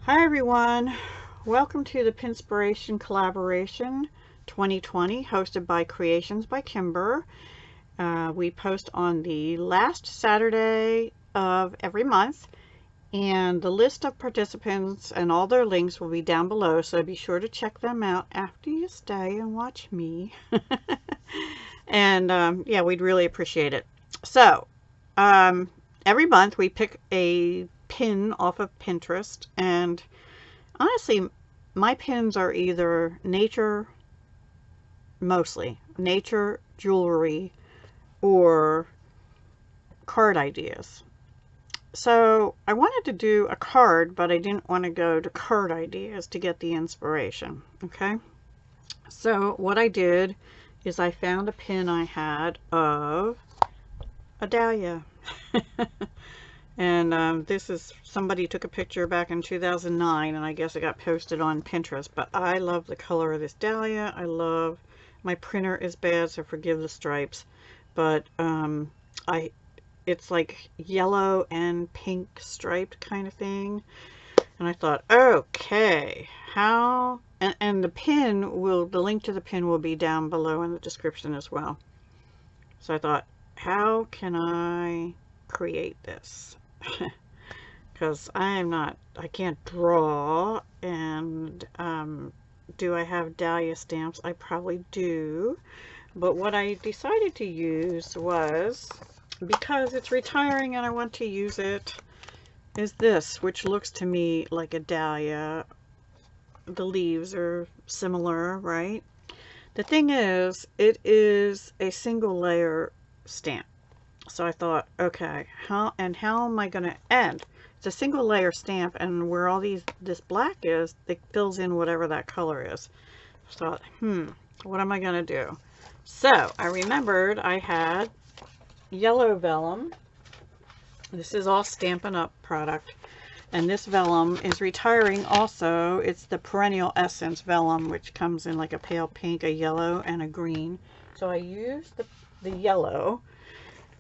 Hi everyone, welcome to the Pinspiration Collaboration 2020 hosted by Kreationsby Kimber. We post on the last Saturday of every month, and the list of participants and all their links will be down below, so be sure to check them out after you stay and watch me. And yeah, we'd really appreciate it. So every month we pick a pin off of Pinterest, and honestly my pins are either nature, mostly nature, jewelry, or card ideas. So I wanted to do a card, but I didn't want to go to card ideas to get the inspiration. Okay, so what I did is I found a pin I had of a dahlia. And this is, somebody took a picture back in 2009, and I guess it got posted on Pinterest, but I love the color of this dahlia. I love, my printer is bad, so forgive the stripes, but it's like yellow and pink striped kind of thing. And I thought, okay, how, and the pin will, the link to the pin will be down below in the description as well. So I thought, how can I create this? Because I can't draw, and do I have dahlia stamps? I probably do, but what I decided to use was, because it's retiring and I want to use it, is this, which looks to me like a dahlia. The leaves are similar, right? The thing is, it is a single layer stamp. So I thought, okay, how am I going to end? It's a single layer stamp, and where all this black is, it fills in whatever that color is. So I thought, what am I going to do? So I remembered I had yellow vellum. This is all Stampin' Up product, and this vellum is retiring also. It's the Perennial Essence vellum, which comes in like a pale pink, a yellow, and a green. So I used the yellow.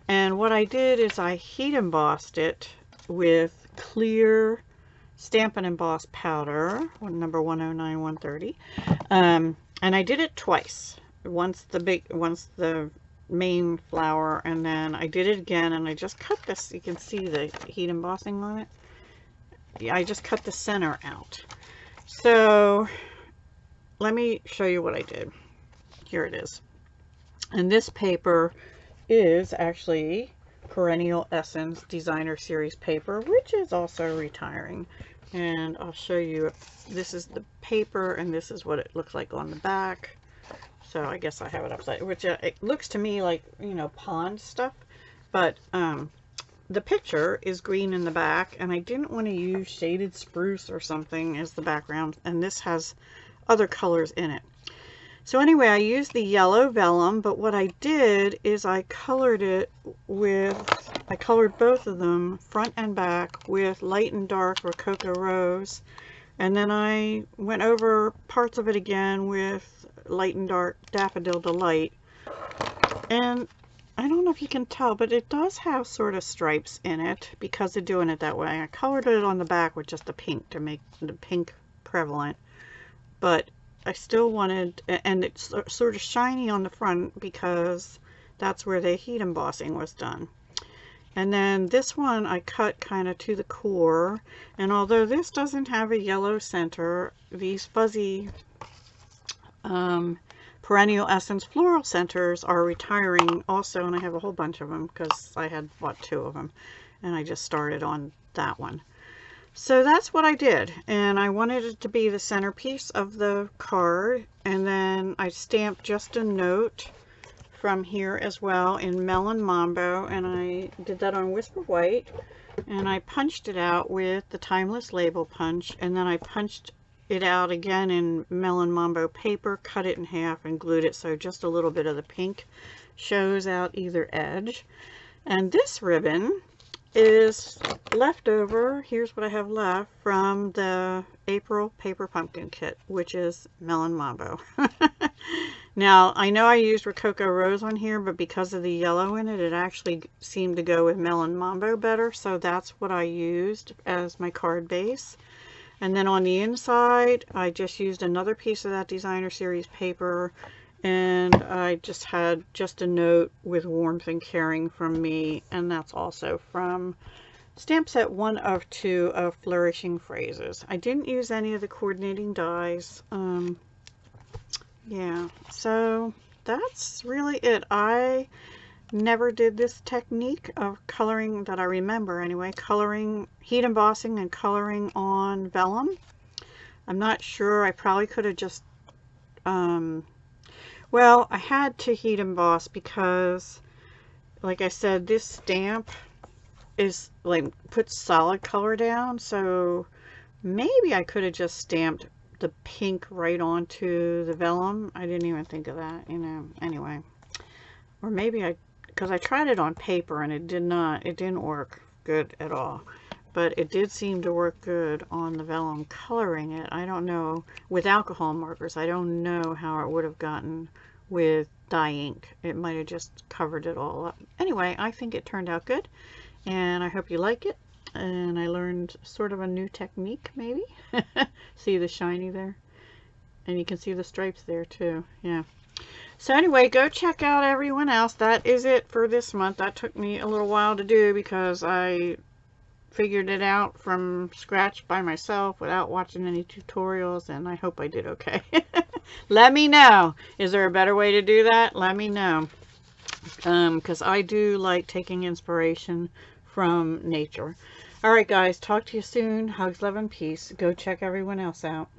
And what I did is I heat embossed it with clear Stampin' Emboss powder, number 109, 130. And I did it twice. Once the main flower, and then I did it again, and I just cut this. You can see the heat embossing on it. Yeah, I just cut the center out. So let me show you what I did. Here it is. And this paper is actually Perennial Essence Designer Series paper, which is also retiring. And I'll show you, this is the paper, and this is what it looks like on the back. So I guess I have it upside, which it looks to me like, you know, pond stuff, but the picture is green in the back, and I didn't want to use shaded spruce or something as the background, and this has other colors in it. So anyway, I used the yellow vellum, but what I did is I colored it with, I colored both of them, front and back, with light and dark Rococo Rose. And then I went over parts of it again with light and dark Daffodil Delight. And I don't know if you can tell, but it does have sort of stripes in it because of doing it that way. I colored it on the back with just the pink to make the pink prevalent. But I still wanted, and it's sort of shiny on the front because that's where the heat embossing was done. And then this one I cut kind of to the core, and although this doesn't have a yellow center, these fuzzy Perennial Essence floral centers are retiring also, and I have a whole bunch of them because I had bought 2 of them, and I just started on that one. So that's what I did, and I wanted it to be the centerpiece of the card. And then I stamped just a note from here as well in Melon Mambo, and I did that on Whisper White, and I punched it out with the Timeless Label Punch, and then I punched it out again in Melon Mambo paper, cut it in half, and glued it so just a little bit of the pink shows out either edge. And this ribbon is leftover, here's what I have left from the April Paper Pumpkin Kit, which is Melon Mambo. Now, I know I used Rococo Rose on here, but because of the yellow in it, it actually seemed to go with Melon Mambo better, so that's what I used as my card base. And then on the inside, I just used another piece of that designer series paper, and I just had just a note with warmth and caring from me, and that's also from stamp set 1 of 2 of Flourishing Phrases. I didn't use any of the coordinating dies. Yeah, so that's really it. I never did this technique of coloring that I remember anyway, coloring, heat embossing and coloring on vellum. I'm not sure. I probably could have just, well, I had to heat emboss because, like I said, this stamp is like puts solid color down, so maybe I could have just stamped the pink right onto the vellum. I didn't even think of that, you know, anyway. Or maybe because I tried it on paper and it didn't work good at all. But it did seem to work good on the vellum coloring it. I don't know, with alcohol markers, I don't know how it would have gotten with dye ink. It might have just covered it all up. Anyway, I think it turned out good, and I hope you like it. And I learned sort of a new technique, maybe. See the shiny there? And you can see the stripes there too, yeah. So anyway, go check out everyone else. That is it for this month. That took me a little while to do because I figured it out from scratch by myself without watching any tutorials, and I hope I did okay. Let me know. Is there a better way to do that? Let me know. Because I do like taking inspiration from nature. Alright guys, talk to you soon. Hugs, love, and peace. Go check everyone else out.